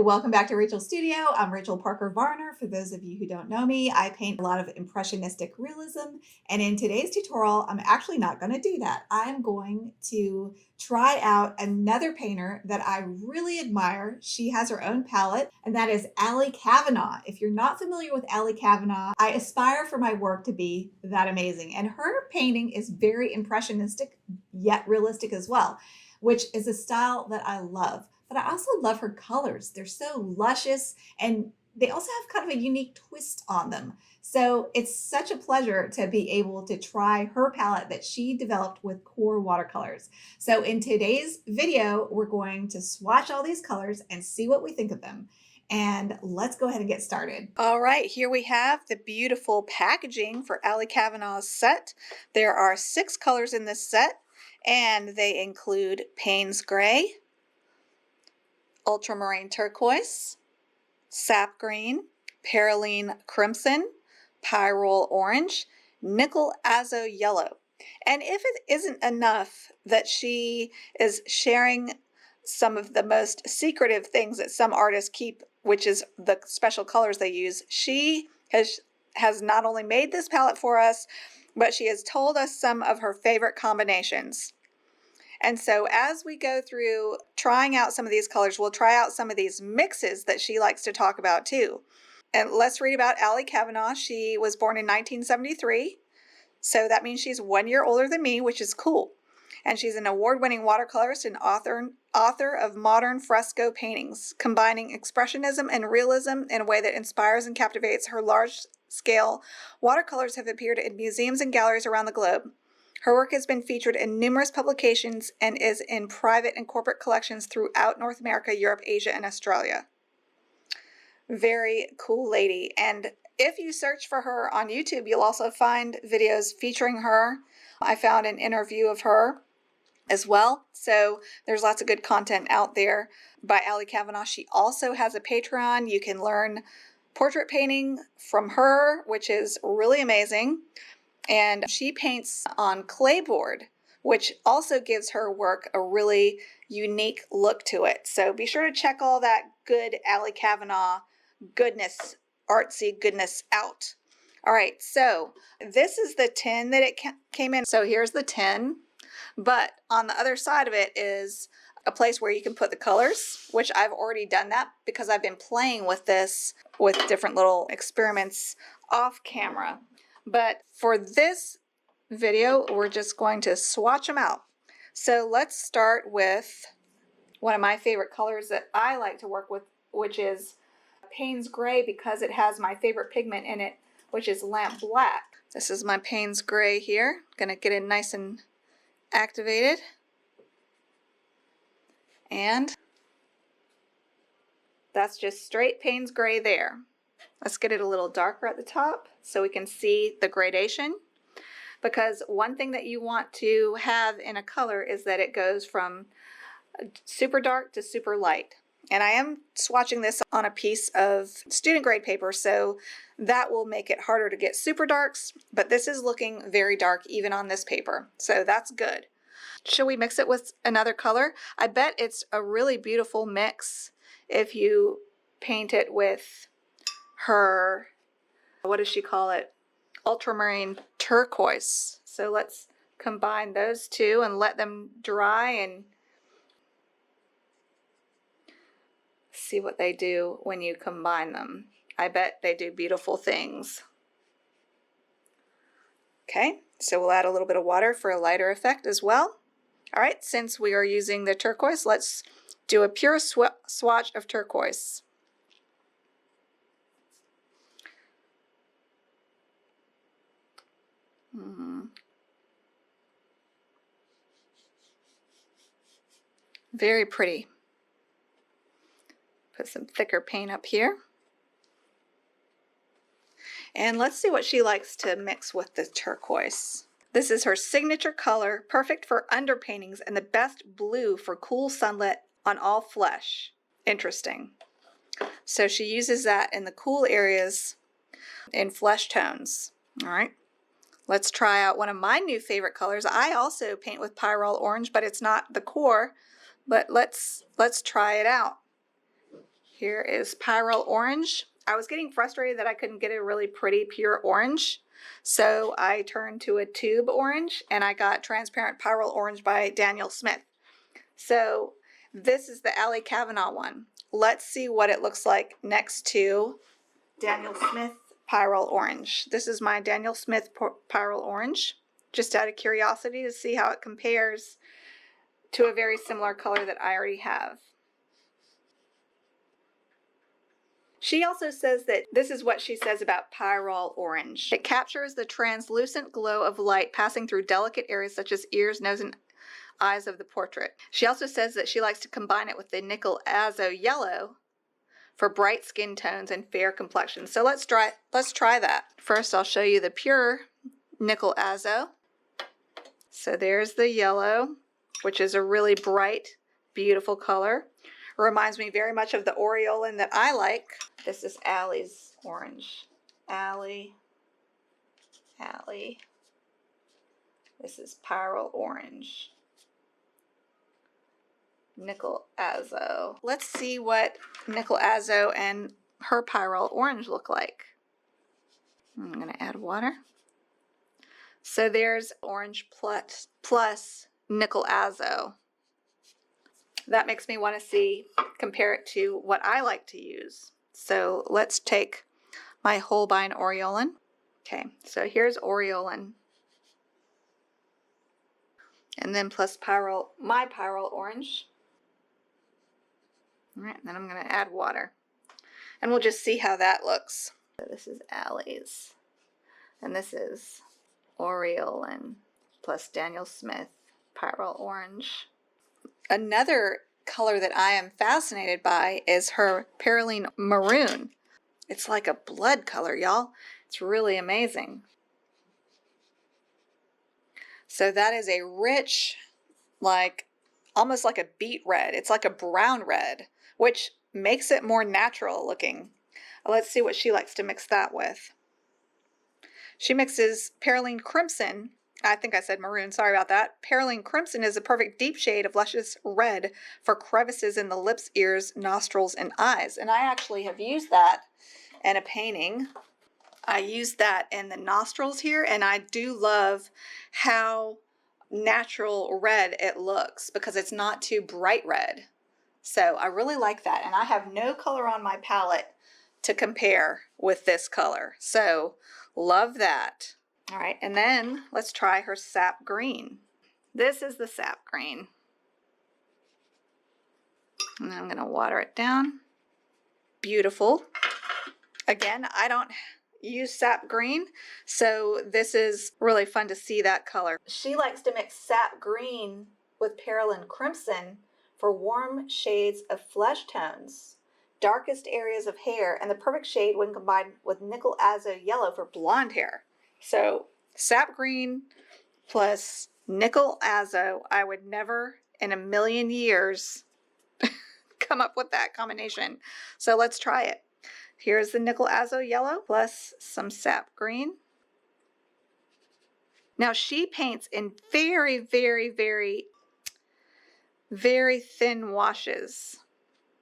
welcome back to Rachel's Studio. I'm Rachel Parker Varner. For those of you who don't know me, I paint a lot of impressionistic realism. And in today's tutorial, I'm actually not going to do that. I'm going to try out another painter that I really admire. She has her own palette, and that is Cavanaugh. If you're not familiar with Cavanaugh, I aspire for my work to be that amazing. And her painting is very impressionistic, yet realistic as well, which is a style that I love. But I also love her colors. They're so luscious, and they also have kind of a unique twist on them. So it's such a pleasure to be able to try her palette that she developed with core watercolors. So in today's video, we're going to swatch all these colors and see what we think of them. And let's go ahead and get started. All right, here we have the beautiful packaging for Cavanaugh's set. There are 6 colors in this set, and they include Payne's Gray, Ultramarine Turquoise, Sap Green, Perylene Crimson, Pyrrole Orange, Nickel Azo Yellow. And if it isn't enough that she is sharing some of the most secretive things that some artists keep, which is the special colors they use, she has not only made this palette for us, but she has told us some of her favorite combinations. And so as we go through trying out some of these colors, we'll try out some of these mixes that she likes to talk about too. And let's read about Cavanaugh. She was born in 1973. So that means she's 1 year older than me, which is cool. And she's an award-winning watercolorist and author of modern fresco paintings, combining expressionism and realism in a way that inspires and captivates. Her large-scale watercolors have appeared in museums and galleries around the globe. Her work has been featured in numerous publications and is in private and corporate collections throughout North America, Europe, Asia, and Australia. Very cool lady. And if you search for her on YouTube, you'll also find videos featuring her. I found an interview of her as well. So there's lots of good content out there by Cavanaugh. She also has a Patreon. You can learn portrait painting from her, which is really amazing. And she paints on clayboard, which also gives her work a really unique look to it. So be sure to check all that good Cavanaugh goodness, artsy goodness out. All right, so this is the tin that it came in. So here's the tin, but on the other side of it is a place where you can put the colors, which I've already done that because I've been playing with this with different little experiments off camera. But for this video, we're just going to swatch them out. So let's start with one of my favorite colors that I like to work with, which is Payne's Gray, because it has my favorite pigment in it, which is lamp black. This is my Payne's Gray here. Gonna get it nice and activated. And that's just straight Payne's Gray there. Let's get it a little darker at the top so we can see the gradation. Because one thing that you want to have in a color is that it goes from super dark to super light. And I am swatching this on a piece of student grade paper, so that will make it harder to get super darks, but this is looking very dark even on this paper, so that's good. Should we mix it with another color? I bet it's a really beautiful mix if you paint it with her, what does she call it? Ultramarine turquoise. So let's combine those two and let them dry and see what they do when you combine them. I bet they do beautiful things. Okay, so we'll add a little bit of water for a lighter effect as well. All right, since we are using the turquoise, let's do a pure swatch of turquoise. Very pretty. Put some thicker paint up here. And let's see what she likes to mix with the turquoise. This is her signature color, perfect for underpaintings and the best blue for cool sunlit on all flesh. Interesting. So she uses that in the cool areas in flesh tones. All right. Let's try out one of my new favorite colors. I also paint with Pyrrole Orange, but it's not the core, but let's try it out. Here is Pyrrole Orange. I was getting frustrated that I couldn't get a really pretty pure orange, so I turned to a tube orange, and I got Transparent Pyrrole Orange by Daniel Smith. So this is the Ali Cavanaugh one. Let's see what it looks like next to Daniel Smith Pyrrole Orange. This is my Daniel Smith Pyrrole Orange, just out of curiosity to see how it compares to a very similar color that I already have. She also says that this is what she says about Pyrrole Orange. It captures the translucent glow of light passing through delicate areas such as ears, nose, and eyes of the portrait. She also says that she likes to combine it with the Nickel Azo Yellow for bright skin tones and fair complexions. So let's try that. First, I'll show you the pure Nickel Azo. So there's the yellow, which is a really bright, beautiful color. Reminds me very much of the aureolin that I like. This is Ali's orange. Ali. This is Pyrrole Orange. Nickel Azo. Let's see what Nickel Azo and her Pyrrole Orange look like. I'm going to add water. So there's Orange plus Nickel Azo. That makes me want to compare it to what I like to use. So let's take my Holbein aureolin. Okay, so here's aureolin. And then plus my Pyrrole Orange. All right, then I'm going to add water. And we'll just see how that looks. So this is Ali's. And this is aureolin plus Daniel Smith Pyrrole Orange. Another color that I am fascinated by is her Perylene Maroon. It's like a blood color, y'all. It's really amazing. So that is a rich, almost like a beet red. It's like a brown red, which makes it more natural looking. Let's see what she likes to mix that with. She mixes Perylene Crimson. I think I said maroon, sorry about that. Perylene Crimson is a perfect deep shade of luscious red for crevices in the lips, ears, nostrils, and eyes. And I actually have used that in a painting. I used that in the nostrils here, and I do love how natural red it looks because it's not too bright red. So I really like that, and I have no color on my palette to compare with this color. So love that. All right, and then let's try her sap green. This is the sap green. And then I'm going to water it down. Beautiful. Again, I don't use sap green, so this is really fun to see that color. She likes to mix sap green with Perylene Crimson for warm shades of flesh tones, darkest areas of hair, and the perfect shade when combined with Nickel Azo Yellow for blonde hair. So sap green plus Nickel Azo, I would never in a million years come up with that combination. So let's try it. Here's the Nickel Azo Yellow plus some sap green. Now she paints in very, very, very, very thin washes.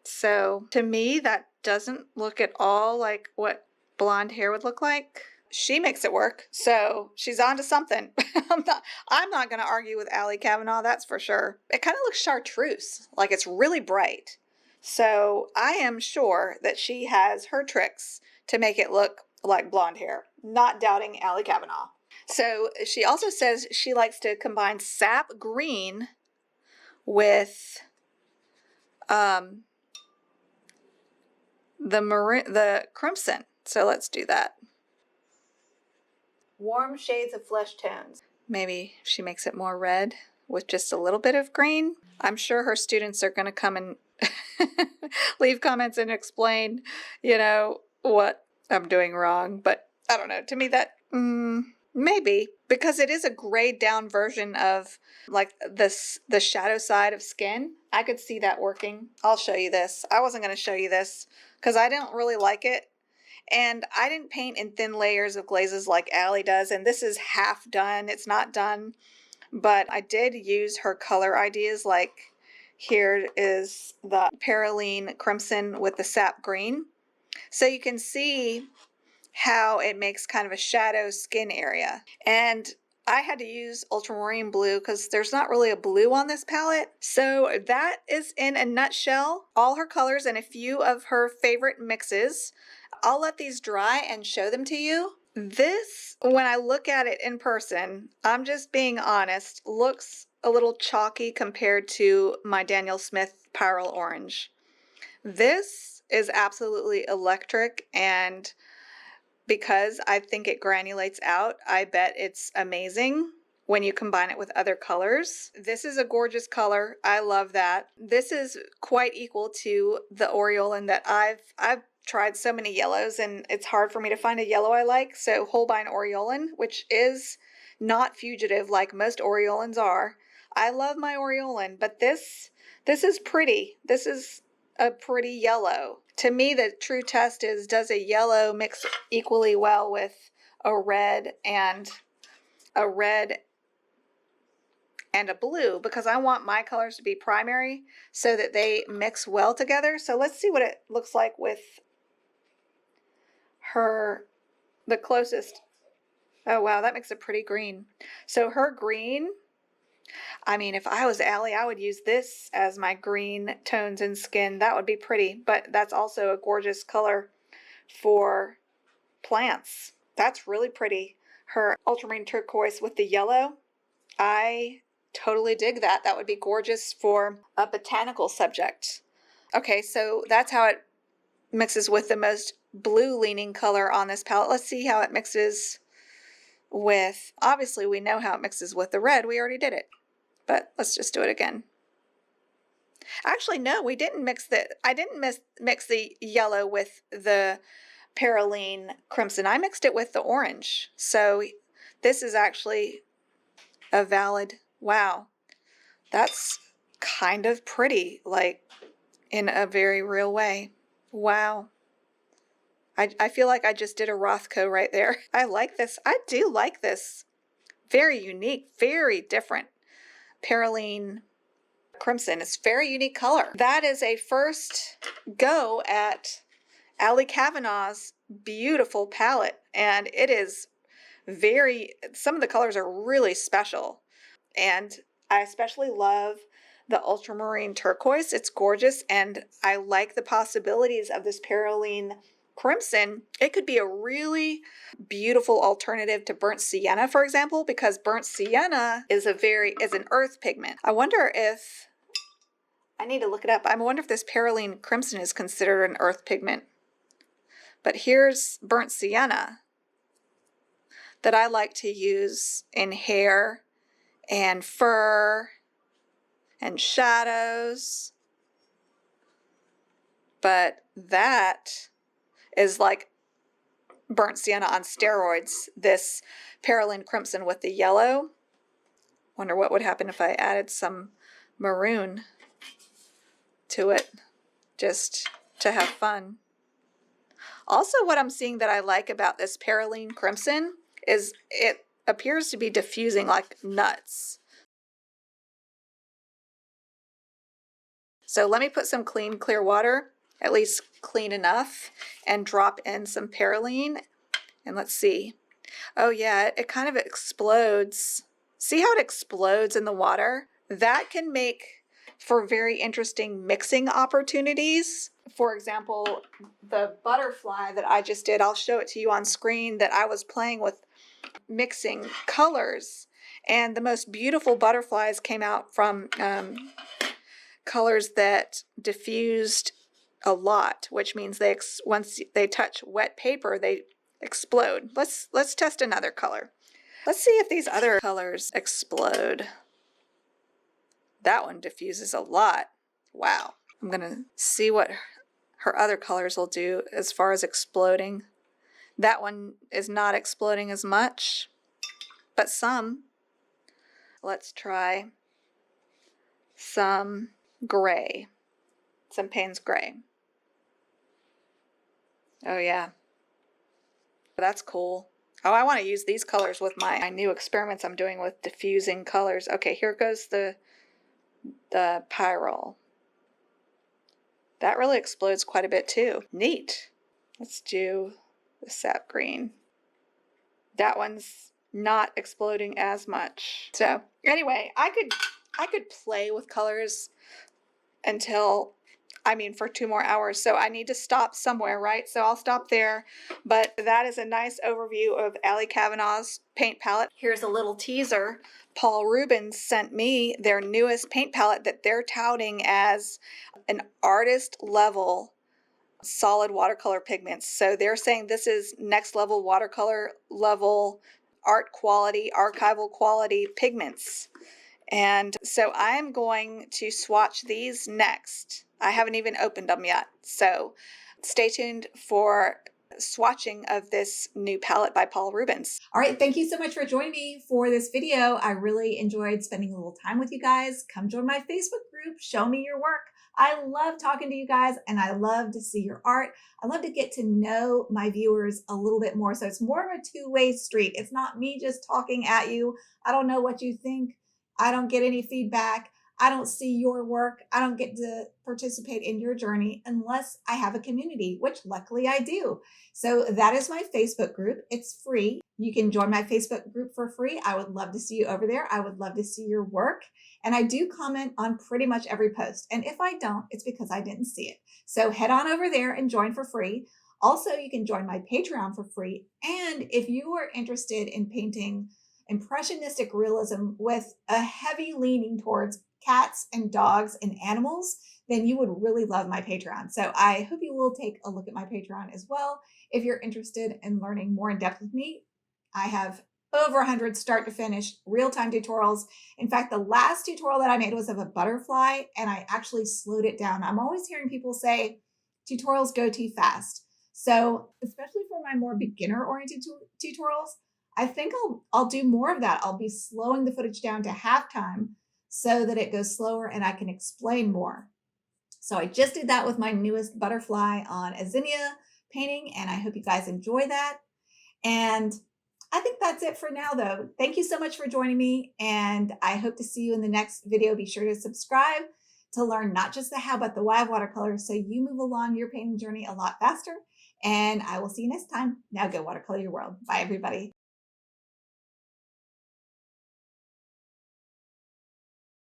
So to me, that doesn't look at all like what blonde hair would look like. She makes it work, so she's onto something. I'm not going to argue with Ali Cavanaugh, that's for sure. It kind of looks chartreuse, like it's really bright. So I am sure that she has her tricks to make it look like blonde hair. Not doubting Ali Cavanaugh. So she also says she likes to combine sap green with the crimson. So let's do that. Warm shades of flesh tones. Maybe she makes it more red with just a little bit of green. I'm sure her students are going to come and leave comments and explain, what I'm doing wrong. But I don't know. To me, that maybe, because it is a grayed down version of like the shadow side of skin. I could see that working. I'll show you this. I wasn't going to show you this because I don't really like it. And I didn't paint in thin layers of glazes like Ali does, and this is half done. It's not done, but I did use her color ideas like Here is the Paraline Crimson with the sap green. So you can see how it makes kind of a shadow skin area. And I had to use ultramarine blue because there's not really a blue on this palette. So that is in a nutshell all her colors and a few of her favorite mixes. I'll let these dry and show them to you. This, when I look at it in person, I'm just being honest, looks a little chalky compared to my Daniel Smith Pyrrole Orange. This is absolutely electric, and because I think it granulates out, I bet it's amazing when you combine it with other colors. This is a gorgeous color. I love that. This is quite equal to the Aureolin that I've tried so many yellows, and it's hard for me to find a yellow I like. So Holbein Aureolin, which is not fugitive like most Aureolins are. I love my Aureolin, but this is pretty. This is a pretty yellow. To me, the true test is, does a yellow mix equally well with a red and a blue, because I want my colors to be primary so that they mix well together. So let's see what it looks like with the closest. Oh wow, that makes a pretty green. So her green, I mean, if I was Allie, I would use this as my green tones and skin. That would be pretty, but that's also a gorgeous color for plants. That's really pretty. Her ultramarine turquoise with the yellow, I totally dig that. That would be gorgeous for a botanical subject. Okay, so that's how it mixes with the most blue leaning color on this palette. Let's see how it mixes with, obviously we know how it mixes with the red. We already did it. But let's just do it again. Actually, no, we didn't mix I didn't mix the yellow with the Paraline Crimson. I mixed it with the orange. So this is actually a valid, wow, that's kind of pretty, like in a very real way. Wow. I feel like I just did a Rothko right there. I like this. I do like this. Very unique, very different. Paraline Crimson. It's a very unique color. That is a first go at Allie Cavanaugh's beautiful palette, and it is some of the colors are really special, and I especially love the ultramarine turquoise. It's gorgeous, and I like the possibilities of this Paraline Crimson. It could be a really beautiful alternative to burnt sienna, for example, because burnt sienna is an earth pigment. I wonder if, I need to look it up. I wonder if this Paraline Crimson is considered an earth pigment. But here's burnt sienna that I like to use in hair and fur and shadows. But that is like burnt sienna on steroids, this Paraline Crimson with the yellow. Wonder what would happen if I added some maroon to it, just to have fun. Also, what I'm seeing that I like about this Paraline Crimson is it appears to be diffusing like nuts. So let me put some clear water, at least clean enough, and drop in some Paraline, and let's see. Oh yeah, it kind of explodes. See how it explodes in the water? That can make for very interesting mixing opportunities. For example, the butterfly that I just did, I'll show it to you on screen, that I was playing with mixing colors, and the most beautiful butterflies came out from colors that diffused a lot, which means once they touch wet paper, they explode. Let's test another color. Let's see if these other colors explode. That one diffuses a lot. Wow. I'm gonna see what her other colors will do as far as exploding. That one is not exploding as much, but some. Let's try some gray, some Payne's gray. Oh yeah, that's cool. Oh, I want to use these colors with my new experiments I'm doing with diffusing colors. Okay, here goes the the Pyrrole. That really explodes quite a bit too. Neat. Let's do the sap green. That one's not exploding as much. So anyway, I could play with colors until, for 2 more hours. So I need to stop somewhere, right? So I'll stop there. But that is a nice overview of Allie Cavanaugh's paint palette. Here's a little teaser. Paul Rubens sent me their newest paint palette that they're touting as an artist level solid watercolor pigments. So they're saying this is next level watercolor level art quality, archival quality pigments. And so I'm going to swatch these next. I haven't even opened them yet. So stay tuned for swatching of this new palette by Paul Rubens. All right, thank you so much for joining me for this video. I really enjoyed spending a little time with you guys. Come join my Facebook group, show me your work. I love talking to you guys and I love to see your art. I love to get to know my viewers a little bit more. So it's more of a two-way street. It's not me just talking at you. I don't know what you think. I don't get any feedback. I don't see your work. I don't get to participate in your journey unless I have a community, which luckily I do. So that is my Facebook group. It's free. You can join my Facebook group for free. I would love to see you over there. I would love to see your work. And I do comment on pretty much every post. And if I don't, it's because I didn't see it. So head on over there and join for free. Also, you can join my Patreon for free. And if you are interested in painting impressionistic realism with a heavy leaning towards cats and dogs and animals, then you would really love my Patreon. So I hope you will take a look at my Patreon as well. If you're interested in learning more in depth with me, I have over 100 start to finish real-time tutorials. In fact, the last tutorial that I made was of a butterfly and I actually slowed it down. I'm always hearing people say tutorials go too fast. So especially for my more beginner oriented tutorials, I think I'll do more of that. I'll be slowing the footage down to halftime so that it goes slower and I can explain more. So I just did that with my newest butterfly on a zinnia painting, and I hope you guys enjoy that. And I think that's it for now, though. Thank you so much for joining me, and I hope to see you in the next video. Be sure to subscribe to learn not just the how, but the why of watercolor so you move along your painting journey a lot faster. And I will see you next time. Now go watercolor your world. Bye, everybody.